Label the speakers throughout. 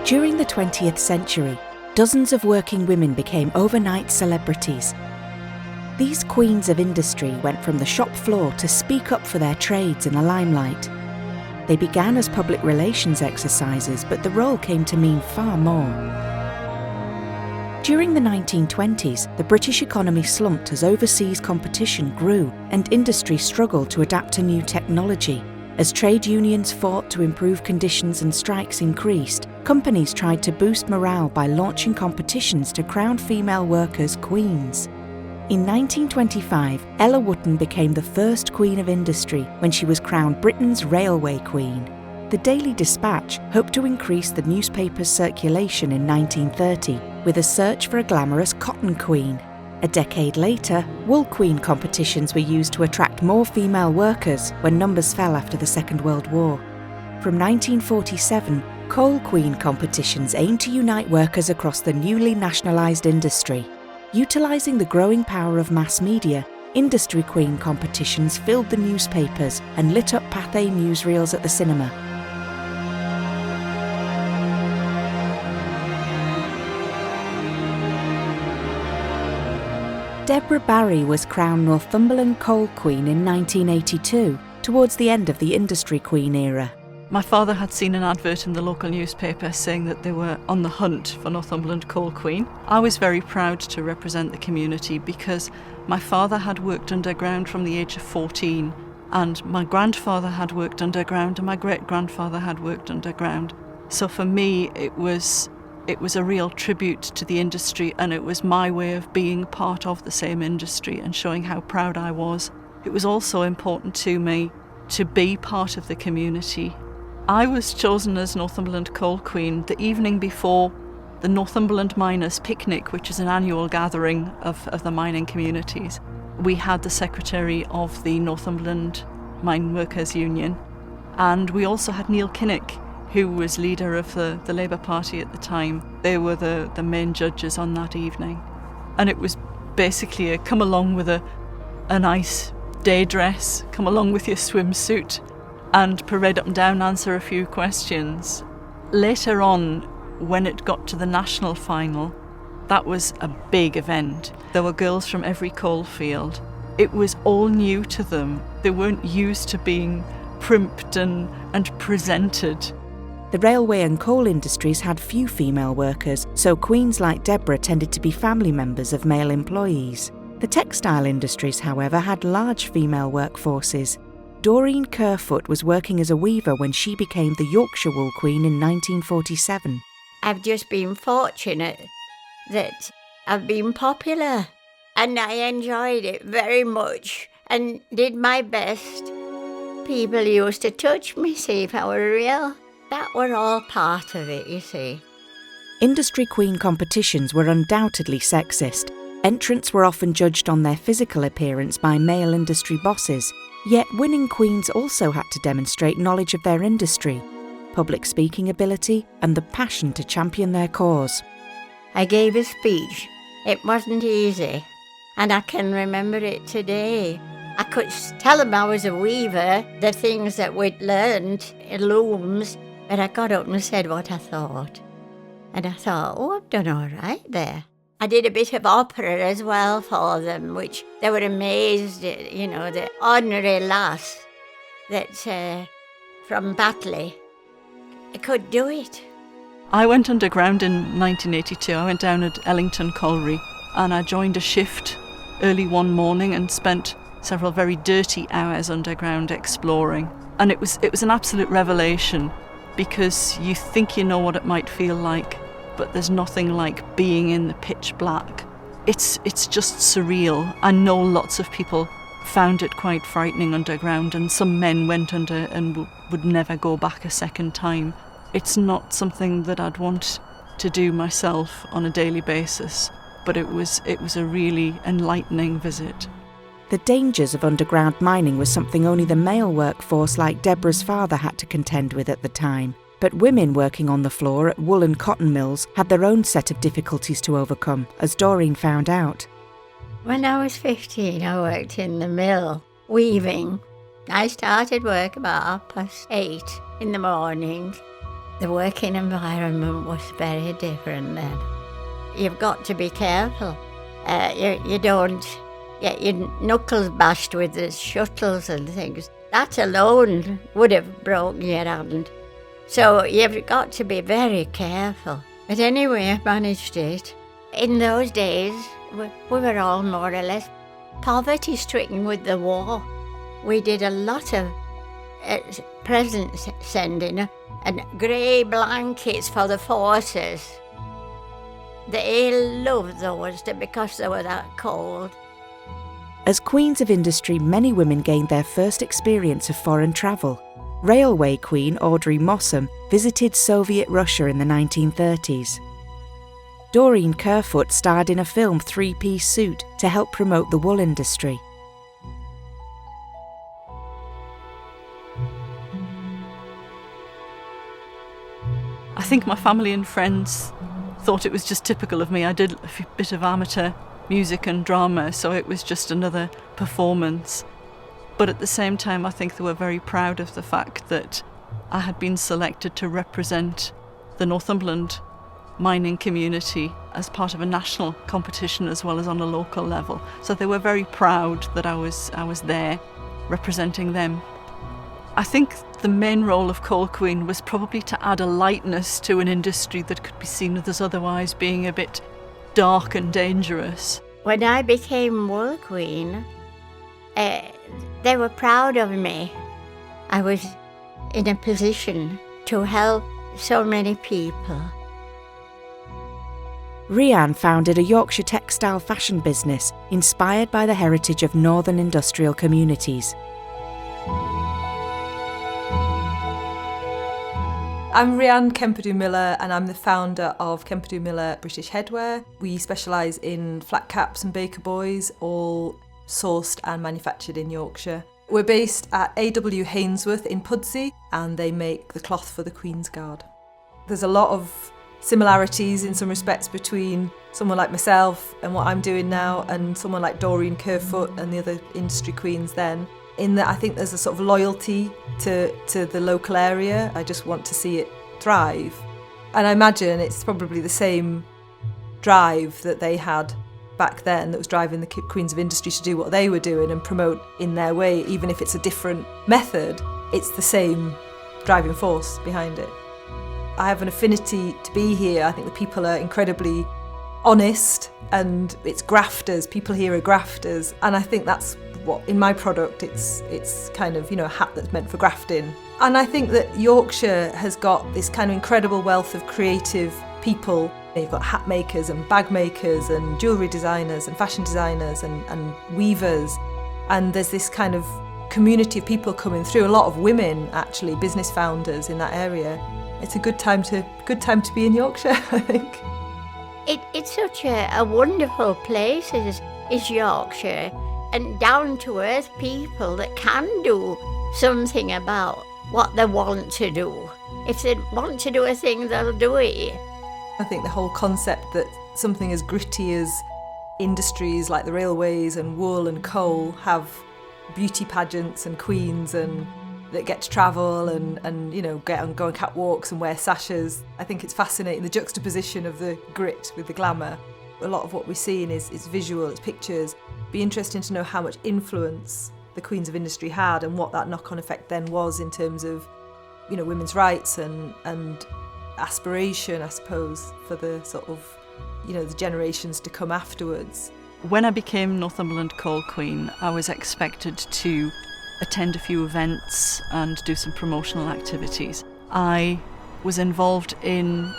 Speaker 1: During the 20th century, dozens of working women became overnight celebrities. These queens of industry went from the shop floor to speak up for their trades in the limelight. They began as public relations exercises, but the role came to mean far more. During the 1920s, the British economy slumped as overseas competition grew and industry struggled to adapt to new technology. As trade unions fought to improve conditions and strikes increased, companies tried to boost morale by launching competitions to crown female workers queens. In 1925, Ella Wootton became the first Queen of Industry when she was crowned Britain's Railway Queen. The Daily Dispatch hoped to increase the newspaper's circulation in 1930 with a search for a glamorous cotton queen. A decade later, wool queen competitions were used to attract more female workers when numbers fell after the Second World War. From 1947, coal queen competitions aimed to unite workers across the newly nationalised industry. Utilising the growing power of mass media, industry queen competitions filled the newspapers and lit up Pathé newsreels at the cinema. Deborah Barry was crowned Northumberland Coal Queen in 1982, towards the end of the Industry Queen era.
Speaker 2: My father had seen an advert in the local newspaper saying that they were on the hunt for Northumberland Coal Queen. I was very proud to represent the community because my father had worked underground from the age of 14, and my grandfather had worked underground and my great-grandfather had worked underground. So for me, it was a real tribute to the industry, and it was my way of being part of the same industry and showing how proud I was. It was also important to me to be part of the community. I was chosen as Northumberland Coal Queen the evening before the Northumberland Miners' Picnic, which is an annual gathering of the mining communities. We had the secretary of the Northumberland Mine Workers Union, and we also had Neil Kinnock, who was leader of the Labour Party at the time. They were the main judges on that evening. And it was basically a come along with a nice day dress, come along with your swimsuit, and parade up and down, answer a few questions. Later on, when it got to the national final, that was a big event. There were girls from every coalfield. It was all new to them. They weren't used to being primped and presented.
Speaker 1: The railway and coal industries had few female workers, so queens like Deborah tended to be family members of male employees. The textile industries, however, had large female workforces. Doreen Kerfoot was working as a weaver when she became the Yorkshire Wool Queen in 1947.
Speaker 3: I've just been fortunate that I've been popular, and I enjoyed it very much and did my best. People used to touch me, see if I were real. That were all part of it, you see.
Speaker 1: Industry queen competitions were undoubtedly sexist. Entrants were often judged on their physical appearance by male industry bosses. Yet winning queens also had to demonstrate knowledge of their industry, public speaking ability, and the passion to champion their cause.
Speaker 3: I gave a speech. It wasn't easy, and I can remember it today. I could tell them I was a weaver, the things that we'd learned in looms, but I got up and said what I thought. And I thought, oh, I've done all right there. I did a bit of opera as well for them, which they were amazed at, the ordinary lass that from Batley could do it.
Speaker 2: I went underground in 1982. I went down at Ellington Colliery and I joined a shift early one morning and spent several very dirty hours underground exploring. And it was an absolute revelation, because you think you know what it might feel like, but there's nothing like being in the pitch black. It's just surreal. I know lots of people found it quite frightening underground, and some men went under and would never go back a second time. It's not something that I'd want to do myself on a daily basis, but it was a really enlightening visit.
Speaker 1: The dangers of underground mining was something only the male workforce like Deborah's father had to contend with at the time. But women working on the floor at wool and cotton mills had their own set of difficulties to overcome, as Doreen found out.
Speaker 3: When I was 15, I worked in the mill, weaving. I started work about 8:30 in the morning, The working environment was very different then. You've got to be careful. You don't get your knuckles bashed with the shuttles and things. That alone would have broken your hand. So you've got to be very careful. But anyway, I managed it. In those days, we were all more or less poverty-stricken with the war. We did a lot of presents sending and grey blankets for the forces. They loved those because they were that cold.
Speaker 1: As Queens of Industry, many women gained their first experience of foreign travel. Railway Queen Audrey Mossam visited Soviet Russia in the 1930s. Doreen Kerfoot starred in a film three-piece suit to help promote the wool industry.
Speaker 2: I think my family and friends thought it was just typical of me. I did a bit of amateur music and drama, so it was just another performance. But at the same time, I think they were very proud of the fact that I had been selected to represent the Northumberland mining community as part of a national competition as well as on a local level. So they were very proud that I was there representing them. I think the main role of Coal Queen was probably to add a lightness to an industry that could be seen as otherwise being a bit dark and dangerous.
Speaker 3: When I became Wool Queen, they were proud of me. I was in a position to help so many people.
Speaker 1: Rhiann founded a Yorkshire textile fashion business inspired by the heritage of northern industrial communities.
Speaker 4: I'm Rhiann Kemperdue-Miller and I'm the founder of Kemperdue-Miller British Headwear. We specialise in flat caps and baker boys, all sourced and manufactured in Yorkshire. We're based at AW Hainsworth in Pudsey and they make the cloth for the Queen's Guard. There's a lot of similarities in some respects between someone like myself and what I'm doing now and someone like Doreen Kerfoot and the other industry queens then, in that I think there's a sort of loyalty to the local area. I just want to see it thrive. And I imagine it's probably the same drive that they had back then that was driving the Queens of Industry to do what they were doing and promote in their way. Even if it's a different method, it's the same driving force behind it. I have an affinity to be here. I think the people are incredibly honest and it's grafters. People here are grafters. And I think that's what, in my product, it's kind of, a hat that's meant for grafting. And I think that Yorkshire has got this kind of incredible wealth of creative people. You've got hat makers and bag makers and jewellery designers and fashion designers and weavers. And there's this kind of community of people coming through, a lot of women actually, business founders in that area. It's a good time to be in Yorkshire, I think.
Speaker 3: It's such a wonderful place is Yorkshire, and down-to-earth people that can do something about what they want to do. If they want to do a thing, they'll do it.
Speaker 4: I think the whole concept that something as gritty as industries like the railways and wool and coal have beauty pageants and queens and that get to travel and go on catwalks and wear sashes. I think it's fascinating, the juxtaposition of the grit with the glamour. A lot of what we're seeing is visual, it's pictures. Be interesting to know how much influence the Queens of Industry had and what that knock-on effect then was in terms of, women's rights and aspiration, I suppose, for the sort of, the generations to come afterwards.
Speaker 2: When I became Northumberland Coal Queen, I was expected to attend a few events and do some promotional activities. I was involved in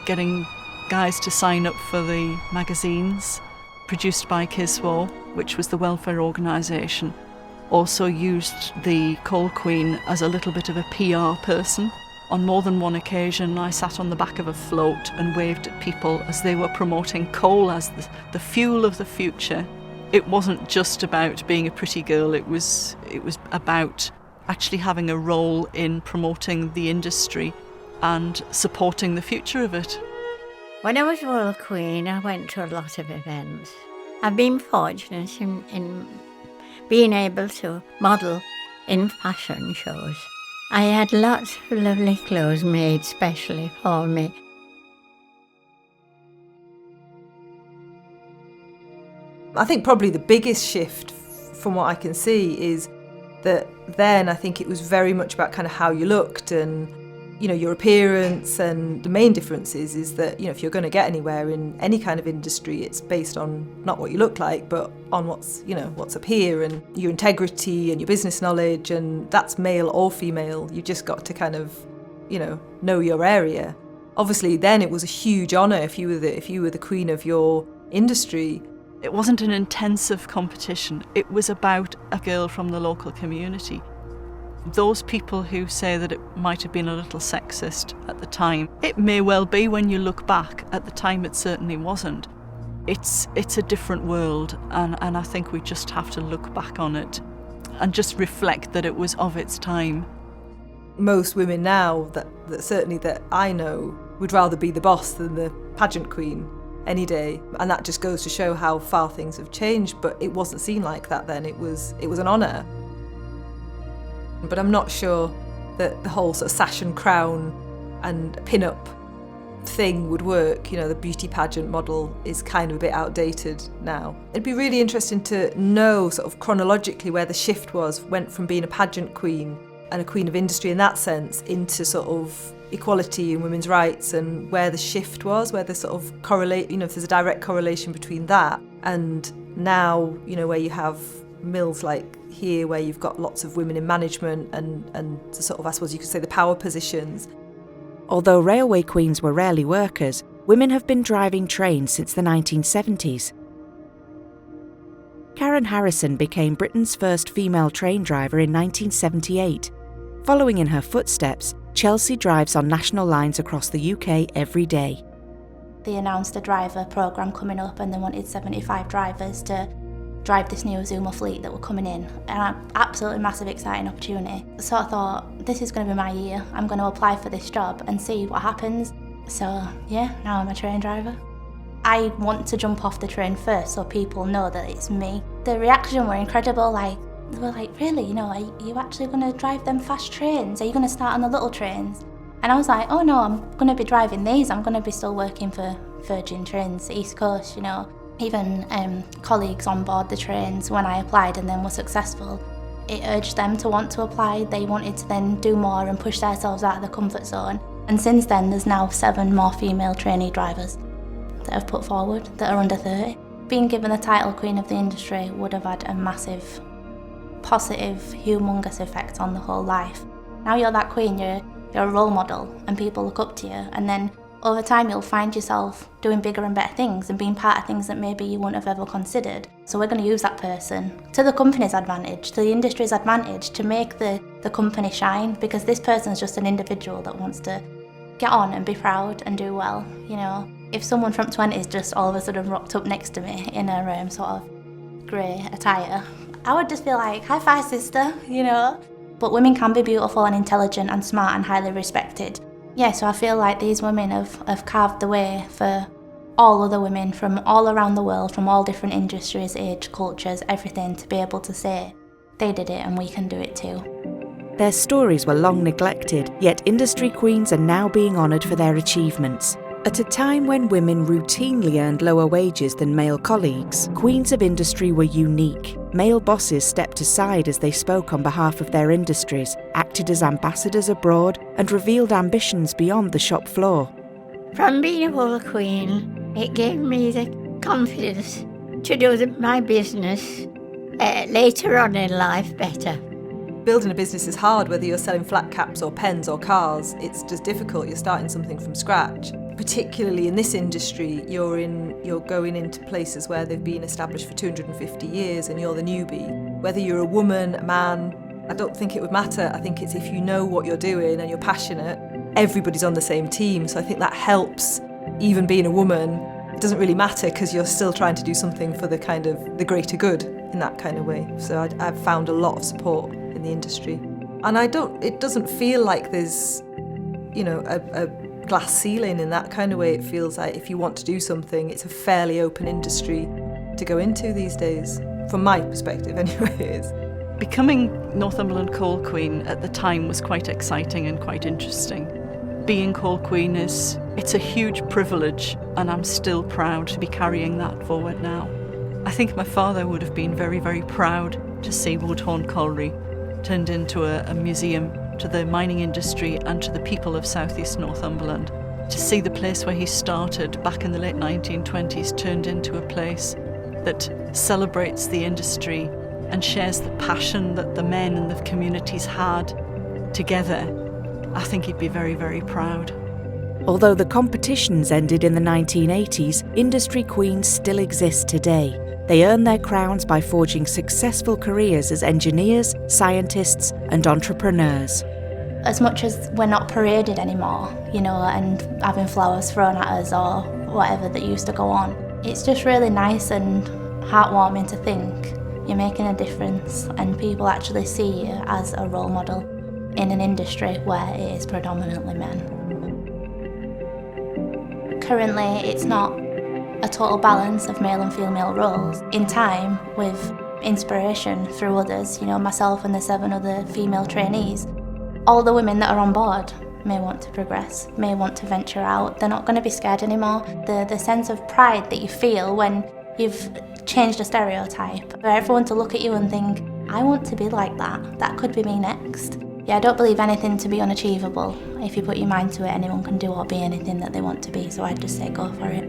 Speaker 2: getting guys to sign up for the magazines produced by Kiswo, which was the welfare organisation. Also used the Coal Queen as a little bit of a PR person. On more than one occasion, I sat on the back of a float and waved at people as they were promoting coal as the fuel of the future. It wasn't just about being a pretty girl, it was about actually having a role in promoting the industry and supporting the future of it.
Speaker 3: When I was Wool Queen, I went to a lot of events. I've been fortunate in being able to model in fashion shows. I had lots of lovely clothes made specially for me.
Speaker 4: I think probably the biggest shift from what I can see is that then I think it was very much about kind of how you looked and, you know, your appearance, and the main difference is that, you know, if you're going to get anywhere in any kind of industry, it's based on not what you look like, but on what's up here, and your integrity and your business knowledge, and that's male or female. You just got to kind of, know your area. Obviously, then it was a huge honour if you were the queen of your industry.
Speaker 2: It wasn't an intensive competition. It was about a girl from the local community. Those people who say that it might have been a little sexist at the time, it may well be when you look back. At the time, it certainly wasn't. It's a different world, and I think we just have to look back on it and just reflect that it was of its time.
Speaker 4: Most women now, that certainly that I know, would rather be the boss than the pageant queen any day, and that just goes to show how far things have changed. But it wasn't seen like that then. It was an honour. But I'm not sure that the whole sort of sash and crown and pin-up thing would work. You know, the beauty pageant model is kind of a bit outdated now. It'd be really interesting to know sort of chronologically where the shift went from being a pageant queen and a queen of industry in that sense into sort of equality and women's rights, and where the shift was, where the sort of correlate, if there's a direct correlation between that and now, where you have mills like here where you've got lots of women in management and sort of, I suppose you could say, the power positions.
Speaker 1: Although railway queens were rarely workers, women have been driving trains since the 1970s. Karen Harrison became Britain's first female train driver in 1978. Following in her footsteps, Chelsea drives on national lines across the UK every day.
Speaker 5: They announced a driver programme coming up, and they wanted 75 drivers to drive this new Zoomer fleet that were coming in. An absolutely massive, exciting opportunity. So I thought, this is going to be my year. I'm going to apply for this job and see what happens. So yeah, now I'm a train driver. I want to jump off the train first so people know that it's me. The reaction were incredible. They were like, really, are you actually going to drive them fast trains? Are you going to start on the little trains? And I was like, oh no, I'm going to be driving these. I'm going to be still working for Virgin Trains, East Coast, Even colleagues on board the trains, when I applied and then were successful, it urged them to want to apply. They wanted to then do more and push themselves out of the comfort zone. And since then, there's now 7 more female trainee drivers that have put forward that are under 30. Being given the title Queen of the Industry would have had a massive, positive, humongous effect on the whole life. Now you're that queen, you're a role model, and people look up to you, and then over time you'll find yourself doing bigger and better things and being part of things that maybe you wouldn't have ever considered. So we're going to use that person to the company's advantage, to the industry's advantage, to make the company shine, because this person's just an individual that wants to get on and be proud and do well. If someone from 20s just all of a sudden rocked up next to me in a sort of grey attire, I would just be like, high five, sister, But women can be beautiful and intelligent and smart and highly respected. Yeah, so I feel like these women have carved the way for all other women from all around the world, from all different industries, age, cultures, everything, to be able to say, they did it and we can do it too.
Speaker 1: Their stories were long neglected, yet industry queens are now being honoured for their achievements. At a time when women routinely earned lower wages than male colleagues, queens of industry were unique. Male bosses stepped aside as they spoke on behalf of their industries, acted as ambassadors abroad, and revealed ambitions beyond the shop floor.
Speaker 3: From being a whole queen, it gave me the confidence to do my business later on in life better.
Speaker 4: Building a business is hard, whether you're selling flat caps or pens or cars. It's just difficult. You're starting something from scratch. Particularly in this industry, you're going into places where they've been established for 250 years and you're the newbie. Whether you're a woman, a man, I don't think it would matter. I think it's if you know what you're doing and you're passionate, everybody's on the same team. So I think that helps. Even being a woman, it doesn't really matter because you're still trying to do something for the greater good in that kind of way. So I've found a lot of support in the industry. And it doesn't feel like there's, a glass ceiling in that kind of way. It feels like if you want to do something, it's a fairly open industry to go into these days. From my perspective anyway, it is.
Speaker 2: Becoming Northumberland Coal Queen at the time was quite exciting and quite interesting. Being Coal Queen it's a huge privilege, and I'm still proud to be carrying that forward now. I think my father would have been very, very proud to see Woodhorn Colliery turned into a museum to the mining industry and to the people of southeast Northumberland. To see the place where he started back in the late 1920s turned into a place that celebrates the industry and shares the passion that the men and the communities had together, I think he'd be very, very proud.
Speaker 1: Although the competitions ended in the 1980s, industry queens still exist today. They earn their crowns by forging successful careers as engineers, scientists, and entrepreneurs.
Speaker 5: As much as we're not paraded anymore, and having flowers thrown at us or whatever that used to go on, it's just really nice and heartwarming to think you're making a difference and people actually see you as a role model in an industry where it is predominantly men. Currently, it's not a total balance of male and female roles. In time, with inspiration through others, myself and the 7 other female trainees, all the women that are on board may want to progress, may want to venture out. They're not going to be scared anymore. The sense of pride that you feel when you've changed a stereotype, for everyone to look at you and think, I want to be like that. That could be me next. Yeah, I don't believe anything to be unachievable. If you put your mind to it, anyone can do or be anything that they want to be, so I'd just say go for it.